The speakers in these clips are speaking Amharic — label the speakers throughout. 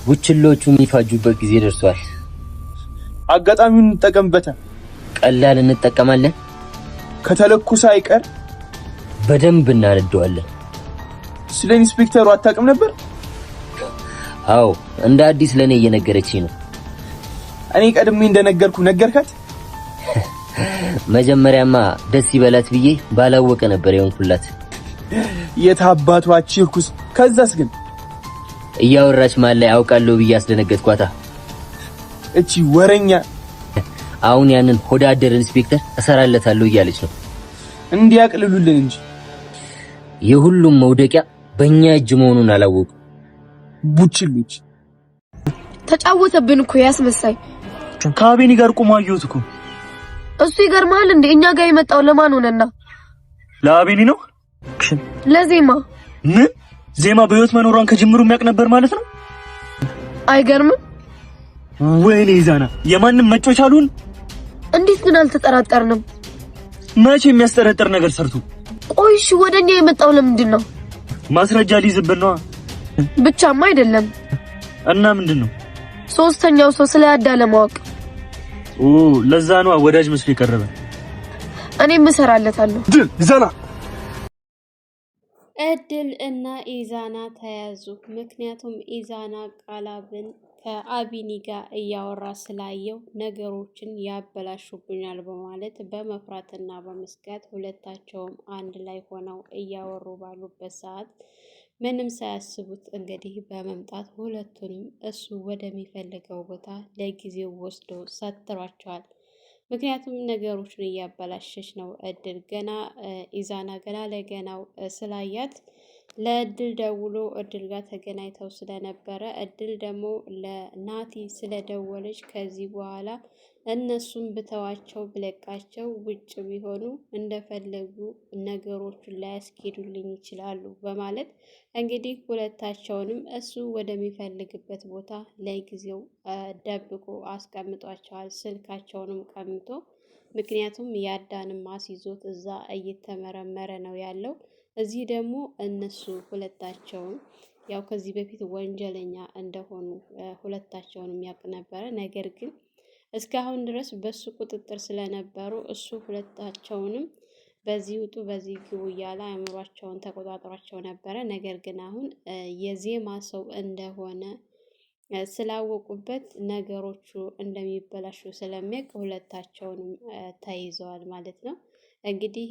Speaker 1: ቡችሎቹ የሚፋጁበት ጊዜ ደርሷል።
Speaker 2: አጋጣሚውን እንጠቀምበታል።
Speaker 1: ቀላል እንጠቀማለን።
Speaker 2: ከተለኩሰ አይቀር
Speaker 1: በደንብ እናነደዋለን።
Speaker 2: ስለ ኢንስፔክተሩ አታውቅም ነበር?
Speaker 1: አዎ እንደ አዲስ ለኔ እየነገረችኝ ነው።
Speaker 2: እኔ ቀድሜ እንደነገርኩ ነገርካት?
Speaker 1: መጀመሪያማ ደስ ይበላት ብዬ ባላወቀ ነበር የሆንኩላት።
Speaker 2: የታባቷ ቺርኩስ። ከዛስ ግን
Speaker 1: እያወራች ማለት ላይ አውቃለሁ ብዬ አስደነገጥኳታ።
Speaker 2: እቺ ወረኛ
Speaker 1: አሁን ያንን ሆዳደር ኢንስፔክተር እሰራለታለሁ እያለች ነው።
Speaker 2: እንዲያቅልሉልን እንጂ
Speaker 1: የሁሉም መውደቂያ በእኛ እጅ መሆኑን አላወቁ።
Speaker 2: ቡችሎች
Speaker 3: ተጫወተብን እኮ ያስመሳይ።
Speaker 2: ከአቤኒ ጋር ቆሞ አየሁት እኮ።
Speaker 3: እሱ ይገርማል እንዴ እኛ ጋር የመጣው ለማን ሆነና?
Speaker 2: ለአቤኒ ነው?
Speaker 3: ለዜማ።
Speaker 2: ምን? ዜማ በህይወት መኖሯን ከጅምሩ የሚያውቅ ነበር ማለት ነው?
Speaker 3: አይገርምም?
Speaker 2: ወይኔ ዛና የማንም መጮች አሉን።
Speaker 3: እንዴት ግን አልተጠራጠርንም?
Speaker 2: መቼ የሚያስጠረጥር ነገር ሰርቱ?
Speaker 3: ቆይሽ ወደኛ የመጣው ለምንድን ነው?
Speaker 2: ማስረጃ ሊይዝብን ነው።
Speaker 3: ብቻማ አይደለም።
Speaker 2: እና ምንድነው?
Speaker 3: ሶስተኛው ሰው ስለያዳለ ማወቅ።
Speaker 2: ለዛ ነው ወዳጅ መስሎ የቀረበ።
Speaker 3: እኔም እሰራለታለሁ።
Speaker 2: ዛና
Speaker 4: እድል እና ኢዛና ተያዙ። ምክንያቱም ኢዛና ቃላብን ከአቢኒ ጋር እያወራ ስላየው ነገሮችን ያበላሹብኛል በማለት በመፍራትና በመስጋት ሁለታቸውም አንድ ላይ ሆነው እያወሩ ባሉበት ሰዓት ምንም ሳያስቡት እንግዲህ በመምጣት ሁለቱንም እሱ ወደሚፈልገው ቦታ ለጊዜው ወስዶ ሰትሯቸዋል። ምክንያቱም ነገሮችን እያበላሸች ነው። እድል ገና ኢዛና ገና ለገናው ስላያት ለእድል ደውሎ እድል ጋር ተገናኝተው ስለነበረ እድል ደግሞ ለናቲ ስለደወለች ከዚህ በኋላ እነሱን ብተዋቸው ብለቃቸው ውጭ ቢሆኑ እንደፈለጉ ነገሮችን ላያስኬዱልኝ ይችላሉ በማለት እንግዲህ ሁለታቸውንም እሱ ወደሚፈልግበት ቦታ ለጊዜው ደብቆ አስቀምጧቸዋል። ስልካቸውንም ቀምቶ ምክንያቱም ያዳንም አስይዞት እዛ እየተመረመረ ነው ያለው። እዚህ ደግሞ እነሱ ሁለታቸውን ያው ከዚህ በፊት ወንጀለኛ እንደሆኑ ሁለታቸውን የሚያውቅ ነበረ። ነገር ግን እስካሁን ድረስ በሱ ቁጥጥር ስለነበሩ እሱ ሁለታቸውንም በዚህ ውጡ በዚህ ግቡ እያለ አእምሯቸውን ተቆጣጥሯቸው ነበረ። ነገር ግን አሁን የዜማ ሰው እንደሆነ ስላወቁበት ነገሮቹ እንደሚበላሹ ስለሚያውቅ ሁለታቸውንም ተይዘዋል ማለት ነው። እንግዲህ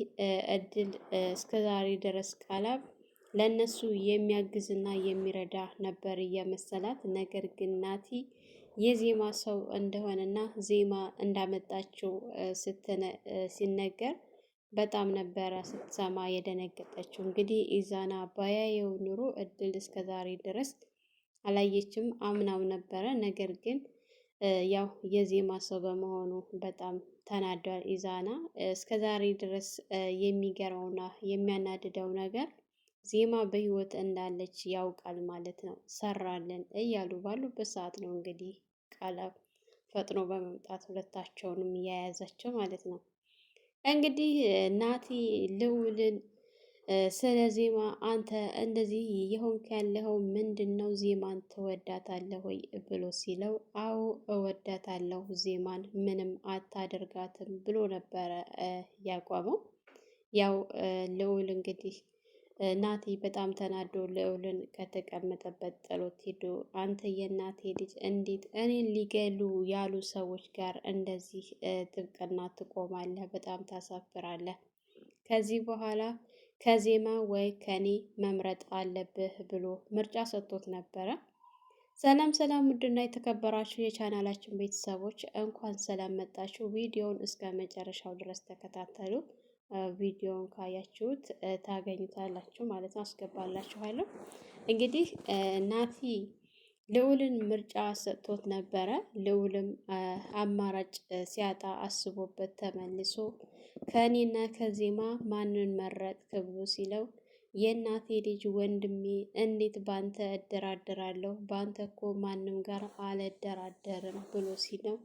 Speaker 4: እድል እስከዛሬ ድረስ ቃላብ ለነሱ የሚያግዝና የሚረዳ ነበር እየመሰላት። ነገር ግን ናቲ የዜማ ሰው እንደሆነና ዜማ እንዳመጣችው ሲነገር በጣም ነበረ ስትሰማ የደነገጠችው። እንግዲህ ኢዛና ባያየው ኑሮ እድል እስከዛሬ ድረስ አላየችም፣ አምናው ነበረ። ነገር ግን ያው የዜማ ሰው በመሆኑ በጣም ተናዷል ኢዛና። እስከዛሬ ድረስ የሚገርመውና የሚያናድደው ነገር ዜማ በህይወት እንዳለች ያውቃል ማለት ነው። ሰራለን እያሉ ባሉበት ሰዓት ነው እንግዲህ ቃላብ ፈጥኖ በመምጣት ሁለታቸውንም እያያዛቸው ማለት ነው። እንግዲህ ናቲ ልዑልን ስለ ዜማ አንተ እንደዚህ የሆንክ ያለኸው ምንድን ነው? ዜማን ትወዳታለህ ወይ ብሎ ሲለው አዎ እወዳታለሁ፣ ዜማን ምንም አታደርጋትም ብሎ ነበረ ያቋመው። ያው ልዑል እንግዲህ ናቲ በጣም ተናዶ ልዑልን ከተቀመጠበት ጥሎት ሄዶ አንተ የናቴ ልጅ እንዴት እኔን ሊገሉ ያሉ ሰዎች ጋር እንደዚህ ጥብቅና ትቆማለህ? በጣም ታሳፍራለህ። ከዚህ በኋላ ከዜማ ወይ ከኔ መምረጥ አለብህ ብሎ ምርጫ ሰጥቶት ነበረ። ሰላም ሰላም፣ ውድና የተከበራችሁ የቻናላችን ቤተሰቦች እንኳን ሰላም መጣችሁ። ቪዲዮውን እስከ መጨረሻው ድረስ ተከታተሉ። ቪዲዮውን ካያችሁት ታገኙታላችሁ ማለት ነው። አስገባላችኋለሁ። እንግዲህ ናቲ ልዑልን ምርጫ ሰጥቶት ነበረ። ልዑልም አማራጭ ሲያጣ አስቦበት ተመልሶ ከእኔና ከዜማ ማንን መረጥክ ብሎ ሲለው የእናቴ ልጅ ወንድሜ፣ እንዴት ባንተ እደራደራለሁ? ባንተ እኮ ማንም ጋር አልደራደርም ብሎ ሲለው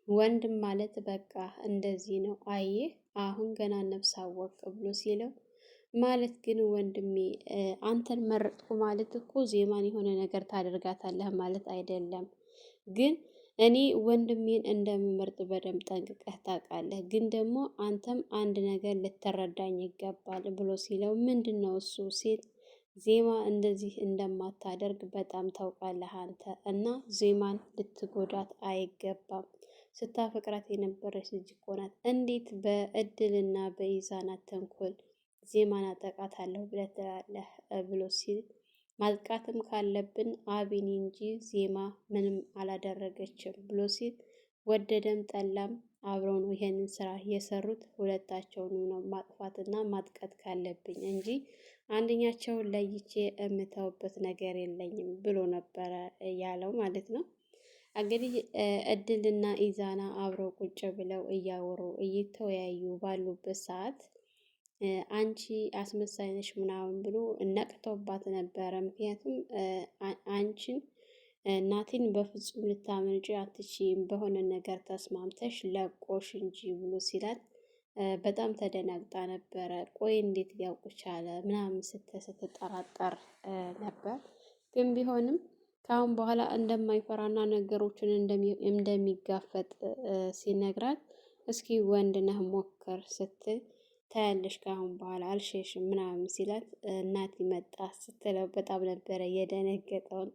Speaker 4: ወንድም ማለት በቃ እንደዚህ ነው፣ አየህ አሁን ገና ነፍስ አወቅ ብሎ ሲለው ማለት ግን ወንድሜ አንተን መረጥኩ ማለት እኮ ዜማን የሆነ ነገር ታደርጋታለህ ማለት አይደለም። ግን እኔ ወንድሜን እንደምመርጥ በደንብ ጠንቅቀህ ታውቃለህ። ግን ደግሞ አንተም አንድ ነገር ልትረዳኝ ይገባል ብሎ ሲለው ምንድን ነው እሱ ሲል ዜማ እንደዚህ እንደማታደርግ በጣም ታውቃለህ አንተ እና ዜማን ልትጎዳት አይገባም። ስታፈቅራት የነበረች ልጅ እኮ ናት። እንዴት በእድልና በኢዛናት ተንኮል ዜማን አጠቃታለሁ ብለህ ትላለህ ብሎ ሲል ማጥቃትም ካለብን አቢኒ እንጂ ዜማ ምንም አላደረገችም ብሎ ሲል ወደደም ጠላም አብረው ነው ይሄንን ስራ የሰሩት። ሁለታቸውን ነው ማጥፋትና ማጥቀት ካለብኝ እንጂ አንደኛቸውን ለይቼ እምተውበት ነገር የለኝም ብሎ ነበረ ያለው ማለት ነው። እንግዲህ እድልና ኢዛና አብረው ቁጭ ብለው እያወሩ እየተወያዩ ባሉበት ሰዓት አንቺ አስመሳይ ነሽ ምናምን ብሎ ነቅቶባት ነበረ። ምክንያቱም አንቺን እናቴን በፍጹም ልታመልጪ አትችይም፣ በሆነ ነገር ተስማምተሽ ለቆሽ እንጂ ብሎ ሲላት በጣም ተደናግጣ ነበረ። ቆይ እንዴት ሊያውቅ ቻለ ምናምን ስትጠራጠር ነበር። ግን ቢሆንም ከአሁን በኋላ እንደማይፈራና ነገሮችን እንደሚጋፈጥ ሲነግራት እስኪ ወንድ ነህ ሞክር ስትል ታያለሽ ከአሁን በኋላ አልሸሽም ምናምን ሲላት እናት መጣ ስትለው በጣም ነበረ የደነገጠውን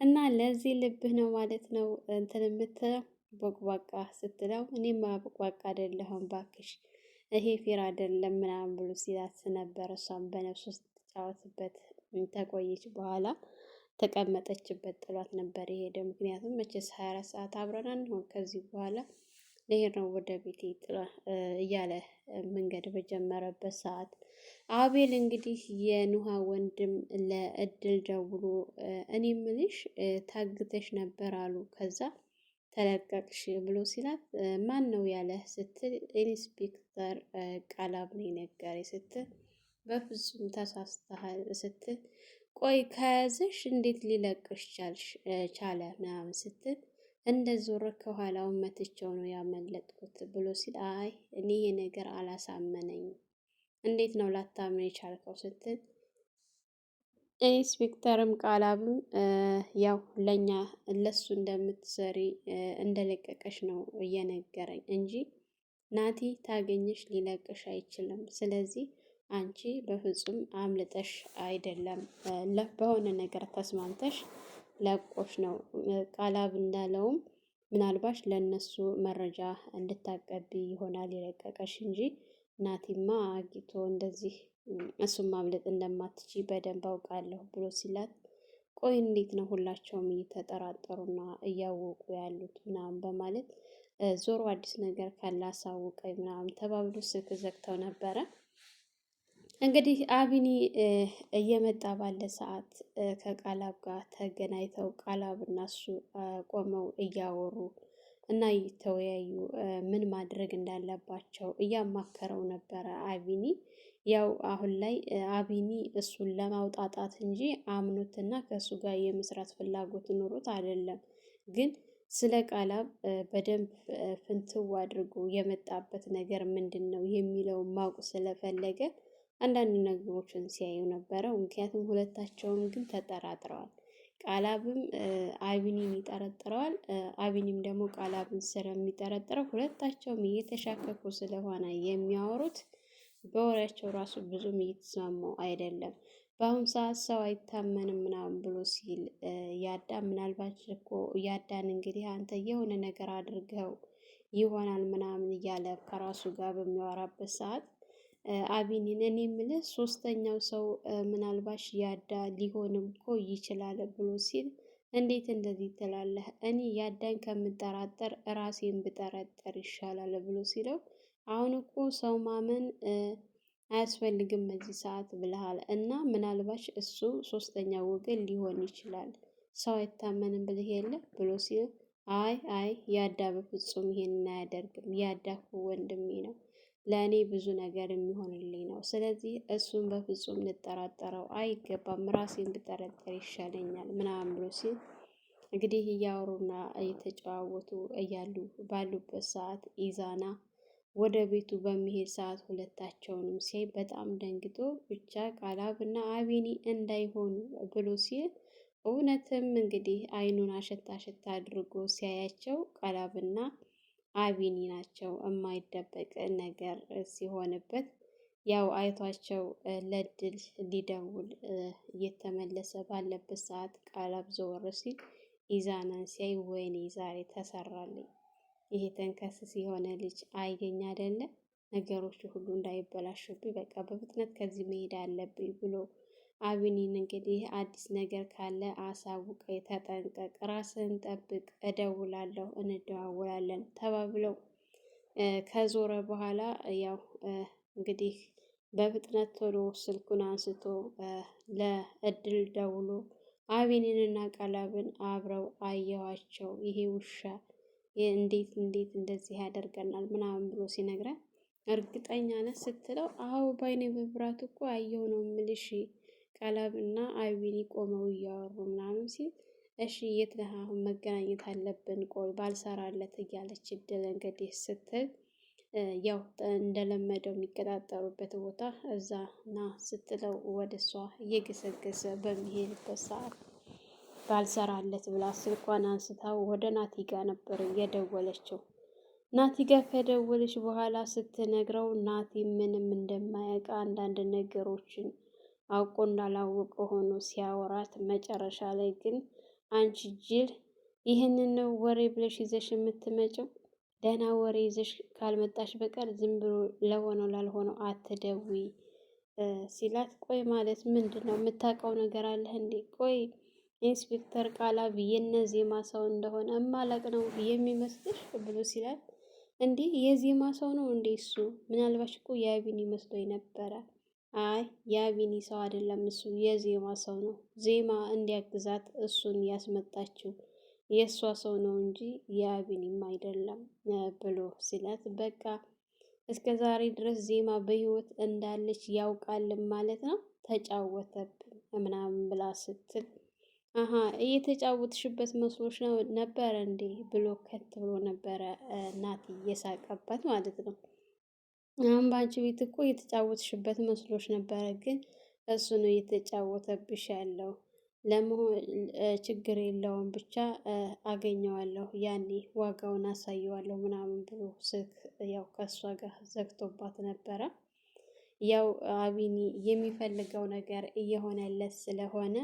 Speaker 4: እና ለዚህ ልብህ ነው ማለት ነው እንትን የምትለው ቦቅቧቃ ስትለው እኔማ ቦቅቧቃ አይደለሁም ባክሽ ይሄ ፌር አይደለም ምናምን ብሎ ሲላት ነበር። እሷም በነፍስ ውስጥ ተጫወትበት ተቆየች በኋላ ተቀመጠችበት ጥሏት ነበር የሄደ። ምክንያቱም መቼስ 24 ሰዓት አብረን አንሆን ከዚህ በኋላ ልሄድ ነው ወደ ቤቴ እያለ መንገድ በጀመረበት ሰዓት አቤል እንግዲህ የኑሃ ወንድም ለእድል ደውሎ እኔ ምልሽ ታግተሽ ነበር አሉ፣ ከዛ ተለቀቅሽ ብሎ ሲላት ማን ነው ያለህ ስትል ኢንስፔክተር ቃላብ ነው የነገረኝ ስትል በፍጹም ተሳስተሃል ስትል ቆይ ከያዘሽ እንዴት ሊለቅሽ ቻለ ምናምን ስትል እንደ ዞረ ከኋላው መትቸው ነው ያመለጥኩት ብሎ ሲል አይ እኔ ይሄ ነገር አላሳመነኝም፣ እንዴት ነው ላታምን የቻልከው ስትል ኢንስፔክተርም ቃላብም ያው ለኛ ለሱ እንደምትሰሪ እንደለቀቀሽ ነው እየነገረኝ እንጂ ናቲ ታገኘሽ ሊለቅሽ አይችልም። ስለዚህ አንቺ በፍጹም አምልጠሽ አይደለም በሆነ ነገር ተስማምተሽ ለቆሽ ነው። ቃላብ እንዳለውም ምናልባሽ ለነሱ መረጃ እንድታቀቢ ይሆናል የለቀቀሽ እንጂ ናቲማ አግቶ እንደዚህ እሱም ማምለጥ እንደማትች በደንብ አውቃለሁ ብሎ ሲላት ቆይ እንዴት ነው ሁላቸውም እየተጠራጠሩና እያወቁ ያሉት ምናምን በማለት ዞሮ አዲስ ነገር ካለ አሳውቀኝ ምናምን ተባብሎ ስልክ ዘግተው ነበረ። እንግዲህ አቢኒ እየመጣ ባለ ሰዓት ከቃላብ ጋር ተገናኝተው ቃላብ እና እሱ ቆመው እያወሩ እና እየተወያዩ ምን ማድረግ እንዳለባቸው እያማከረው ነበረ። አቢኒ ያው አሁን ላይ አቢኒ እሱን ለማውጣጣት እንጂ አምኖትና ከእሱ ጋር የመስራት ፍላጎት ኖሮት አይደለም። ግን ስለ ቃላብ በደንብ ፍንትው አድርጎ የመጣበት ነገር ምንድን ነው የሚለውን ማወቅ ስለፈለገ አንዳንድ ነገሮችን ሲያዩ ነበረው። ምክንያቱም ሁለታቸውም ግን ተጠራጥረዋል። ቃላብም አቢኒን ይጠረጥረዋል፣ አቢኒም ደግሞ ቃላብን ስለሚጠረጥረው ሁለታቸውም እየተሻከኩ ስለሆነ የሚያወሩት በወሬያቸው ራሱ ብዙም እየተስማሙ አይደለም። በአሁኑ ሰዓት ሰው አይታመንም ምናምን ብሎ ሲል ያዳን ምናልባት እኮ ያዳን እንግዲህ አንተ የሆነ ነገር አድርገው ይሆናል ምናምን እያለ ከራሱ ጋር በሚያወራበት ሰዓት አቢኒን እኔ የምልህ ሶስተኛው ሰው ምናልባሽ ያዳ ሊሆንም እኮ ይችላል ብሎ ሲል እንዴት እንደዚህ ትላለህ? እኔ ያዳኝ ከምጠራጠር ራሴን ብጠረጠር ይሻላል ብሎ ሲለው አሁን እኮ ሰው ማመን አያስፈልግም በዚህ ሰዓት ብለሃል እና ምናልባሽ እሱ ሶስተኛ ወገን ሊሆን ይችላል፣ ሰው አይታመንም ብለህ የለ ብሎ ሲል አይ ያዳ በፍጹም ይሄንን አያደርግም፣ ያዳ እኮ ወንድሜ ነው፣ ለእኔ ብዙ ነገር የሚሆንልኝ ነው። ስለዚህ እሱን በፍጹም ልጠራጠረው አይገባም፣ ራሴን ብጠረጠር ይሻለኛል ምናምን ብሎ ሲል እንግዲህ እያወሩና እየተጨዋወቱ እያሉ ባሉበት ሰዓት ኢዛና ወደ ቤቱ በሚሄድ ሰዓት ሁለታቸውንም ሲያይ በጣም ደንግጦ ብቻ ቃላብ እና አቢኒ እንዳይሆኑ ብሎ ሲል እውነትም እንግዲህ አይኑን አሸታ አሸታ አድርጎ ሲያያቸው ቃላብና አቢኒ ናቸው። የማይደበቅ ነገር ሲሆንበት ያው አይቷቸው ለድል ሊደውል እየተመለሰ ባለበት ሰዓት ቃላብ ዘወር ሲል ኢዛናን ሲያይ ወይኔ ዛሬ ተሰራልኝ፣ ይሄ ተንከስስ የሆነ ልጅ አየኝ አይደለ፣ ነገሮቹ ሁሉ እንዳይበላሹብኝ በቃ በፍጥነት ከዚህ መሄድ አለብኝ ብሎ አቢኒን እንግዲህ አዲስ ነገር ካለ አሳውቀኝ፣ ተጠንቀቅ፣ ራስህን ጠብቅ፣ እደውላለሁ፣ እንደዋወላለን ተባብለው ከዞረ በኋላ ያው እንግዲህ በፍጥነት ቶሎ ስልኩን አንስቶ ለእድል ደውሎ አቢኒንና ቃላብን አብረው አየኋቸው፣ ይሄ ውሻ እንዴት እንደዚህ ያደርገናል ምናምን ብሎ ሲነግራት እርግጠኛ ነህ ስትለው አዎ ባይኔ በብራት እኮ አየሁ ነው የምልሽ፣ ቃላብና አቢኒ ቆመው እያወሩ ምናምን ሲል እሺ የት ነህ አሁን መገናኘት አለብን፣ ቆይ ባልሰራለት እያለች እድል እንግዲህ ስትል ያው እንደለመደው የሚቀጣጠሩበት ቦታ እዛ ና ስትለው ወደ እሷ እየገሰገሰ በሚሄድበት ሰዓት ባልሰራለት ብላ ስልኳን አንስታው ወደ ናቲ ጋ ነበር እየደወለችው። ናቲ ጋ ከደወለች በኋላ ስትነግረው ናቲ ምንም እንደማያውቅ አንዳንድ ነገሮችን አውቆ እንዳላወቀ ሆኖ ሲያወራት፣ መጨረሻ ላይ ግን አንቺ ጅል ይህንን ነው ወሬ ብለሽ ይዘሽ የምትመጪው? ደህና ወሬ ይዘሽ ካልመጣሽ በቀር ዝም ብሎ ለሆነው ላልሆነው አትደውይ ሲላት፣ ቆይ ማለት ምንድን ነው? የምታውቀው ነገር አለህ እንዴ? ቆይ ኢንስፔክተር ቃላብ የነዜማ ሰው እንደሆነ እማላቅ ነው የሚመስልሽ ብሎ ሲላት፣ እንዲህ የዜማ ሰው ነው እንዴ እሱ? ምናልባሽ እኮ የአቢኒ መስሎኝ ነበረ። አይ የአቢኒ ሰው አይደለም እሱ የዜማ ሰው ነው። ዜማ እንዲያግዛት እሱን ያስመጣችው የእሷ ሰው ነው እንጂ የአቢኒም አይደለም ብሎ ሲላት፣ በቃ እስከ ዛሬ ድረስ ዜማ በህይወት እንዳለች ያውቃል ማለት ነው፣ ተጫወተብን ምናምን ብላ ስትል፣ አሀ እየተጫወትሽበት መስሎሽ ነው ነበረ እንዴ ብሎ ከት ብሎ ነበረ ናቲ እየሳቀባት ማለት ነው። አሁን በአንቺ ቤት እኮ እየተጫወትሽበት መስሎሽ ነበረ፣ ግን እሱ ነው እየተጫወተብሽ ያለው። ለመሆን ችግር የለውም ብቻ አገኘዋለሁ፣ ያኔ ዋጋውን አሳየዋለሁ ምናምን ብሎ ስልክ ያው ከእሷ ጋር ዘግቶባት ነበረ። ያው አቢኒ የሚፈልገው ነገር እየሆነለት ስለሆነ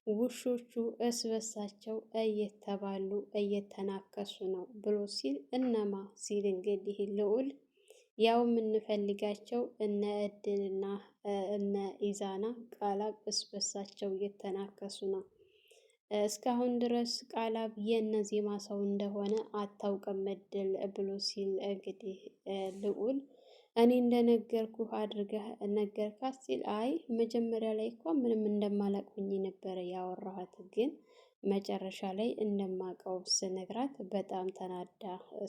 Speaker 4: ውሾቹ እስ በሳቸው እየተባሉ እየተናከሱ ነው ብሎ ሲል፣ እነማ ሲል እንግዲህ ልዑል ያው የምንፈልጋቸው እነ እድልና እነ ኢዛና ቃላብ እስ በሳቸው እየተናከሱ ነው። እስካሁን ድረስ ቃላብ የነዜማ ሰው እንደሆነ አታውቅም እድል ብሎ ሲል እንግዲህ ልዑል እኔ እንደነገርኩ አድርገህ ነገርካት ሲል፣ አይ መጀመሪያ ላይ እኮ ምንም እንደማላቆኝ ነበረ ያወራኋት፣ ግን መጨረሻ ላይ እንደማቀው ስነግራት በጣም ተናዳ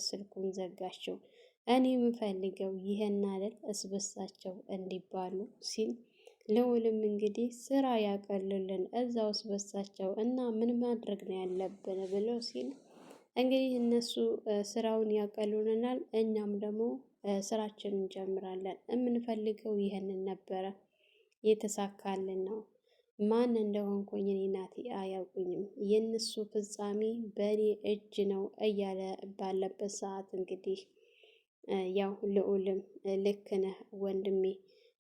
Speaker 4: ስልኩን ዘጋችው። እኔ የምፈልገው ይሄን አይደል እስበሳቸው እንዲባሉ ሲል፣ ልዑልም እንግዲህ ስራ ያቀሉልን እዛው እስበሳቸው እና ምን ማድረግ ነው ያለብን ብሎ ሲል፣ እንግዲህ እነሱ ስራውን ያቀሉልናል፣ እኛም ደግሞ ስራችንን እንጀምራለን። የምንፈልገው ይህንን ነበረ፣ የተሳካልን ነው። ማን እንደሆንኩኝ እኔ ናቲ አያውቁኝም፣ የእነሱ ፍጻሜ በእኔ እጅ ነው እያለ ባለበት ሰዓት እንግዲህ ያው ልዑልም ልክ ነህ ወንድሜ፣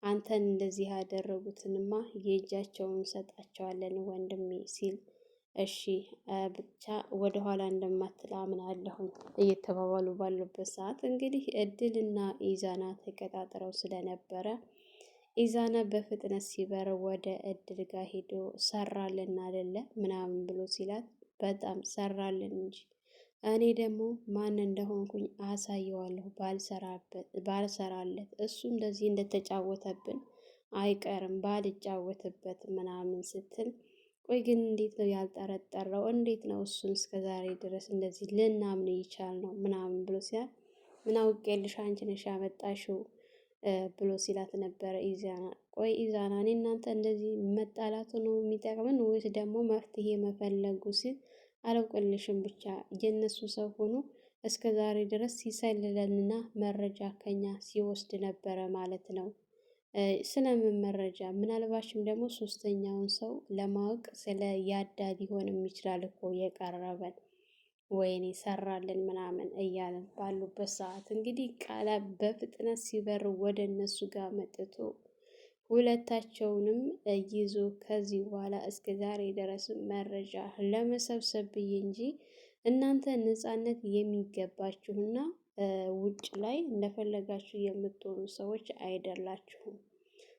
Speaker 4: አንተን እንደዚህ ያደረጉትንማ የእጃቸውን ሰጣቸዋለን ወንድሜ ሲል፣ እሺ ብቻ ወደኋላ እንደማትል አምናለሁኝ እየተባባሉ ባሉበት ሰዓት እንግዲህ እድልና ኢዛና ተቀጣጥረው ስለነበረ ኢዛና በፍጥነት ሲበር ወደ እድል ጋር ሄዶ ሰራልን አይደለ ምናምን ብሎ ሲላት፣ በጣም ሰራልን እንጂ እኔ ደግሞ ማን እንደሆንኩኝ አሳየዋለሁ ባልሰራለት፣ እሱ እንደዚህ እንደተጫወተብን አይቀርም ባልጫወትበት ምናምን ስትል፣ ቆይ ግን እንዴት ነው ያልጠረጠረው? እንዴት ነው እሱን እስከዛሬ ድረስ እንደዚህ ልናምን ይቻል ነው ምናምን ብሎ ሲላት፣ ምን አውቄልሽ አንቺ ነሽ ያመጣሽው ብሎ ሲላት ነበረ ኢዛና። ቆይ ኢዛና እኔ እናንተ እንደዚህ መጣላቱ ነው የሚጠቅመን ወይስ ደግሞ መፍትሄ መፈለጉ ሲል፣ አላውቅልሽም ብቻ የእነሱ ሰው ሆኖ እስከ ዛሬ ድረስ ሲሰልለንና መረጃ ከኛ ሲወስድ ነበረ ማለት ነው። ስለምን መረጃ? ምናልባችም ደግሞ ሶስተኛውን ሰው ለማወቅ ስለ ያዳ ሊሆንም ይችላል እኮ የቀረበን ወይኔ ሰራልን ምናምን እያለን ባሉበት ሰዓት እንግዲህ ቃላብ በፍጥነት ሲበር ወደ እነሱ ጋር መጥቶ ሁለታቸውንም ይዞ ከዚህ በኋላ እስከ ዛሬ ድረስ መረጃ ለመሰብሰብ ብዬ እንጂ እናንተ ነፃነት የሚገባችሁና ውጭ ላይ እንደፈለጋችሁ የምትሆኑ ሰዎች አይደላችሁም።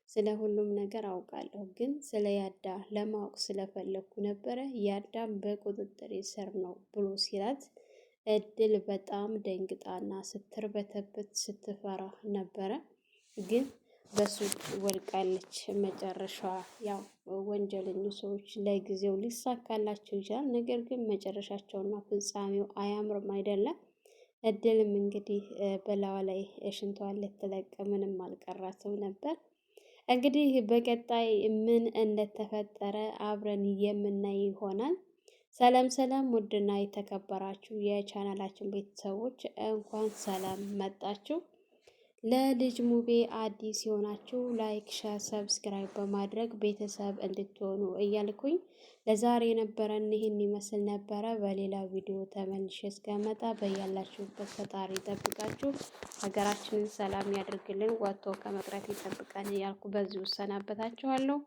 Speaker 4: ስለ ሁሉም ነገር አውቃለሁ፣ ግን ስለ ያዳ ለማወቅ ስለፈለኩ ነበረ። ያዳም በቁጥጥር ስር ነው ብሎ ሲላት እድል በጣም ደንግጣና ስትርበተበት ስትፈራ ነበረ። ግን በሱ ወድቃለች። መጨረሻዋ ያው ወንጀለኞች ሰዎች ለጊዜው ሊሳካላቸው ይችላል፣ ነገር ግን መጨረሻቸውና ፍጻሜው አያምርም አይደለም። እድልም እንግዲህ በላዋ ላይ ሽንቷን ልትለቅ ምንም አልቀራትም ነበር። እንግዲህ በቀጣይ ምን እንደተፈጠረ አብረን የምናይ ይሆናል። ሰላም ሰላም! ውድና የተከበራችሁ የቻናላችን ቤተሰቦች እንኳን ሰላም መጣችሁ። ለልጅ ሙቤ አዲስ የሆናችሁ ላይክ፣ ሸር፣ ሰብስክራይብ በማድረግ ቤተሰብ እንድትሆኑ እያልኩኝ ለዛሬ የነበረን ይህን ይመስል ነበረ። በሌላ ቪዲዮ ተመልሼ እስከመጣ በያላችሁበት ፈጣሪ ይጠብቃችሁ፣ ሀገራችንን ሰላም ያድርግልን፣ ወጥቶ ከመቅረት ይጠብቀን እያልኩ በዚሁ እሰናበታችኋለሁ።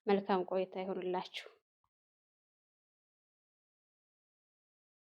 Speaker 4: መልካም ቆይታ ይሆንላችሁ።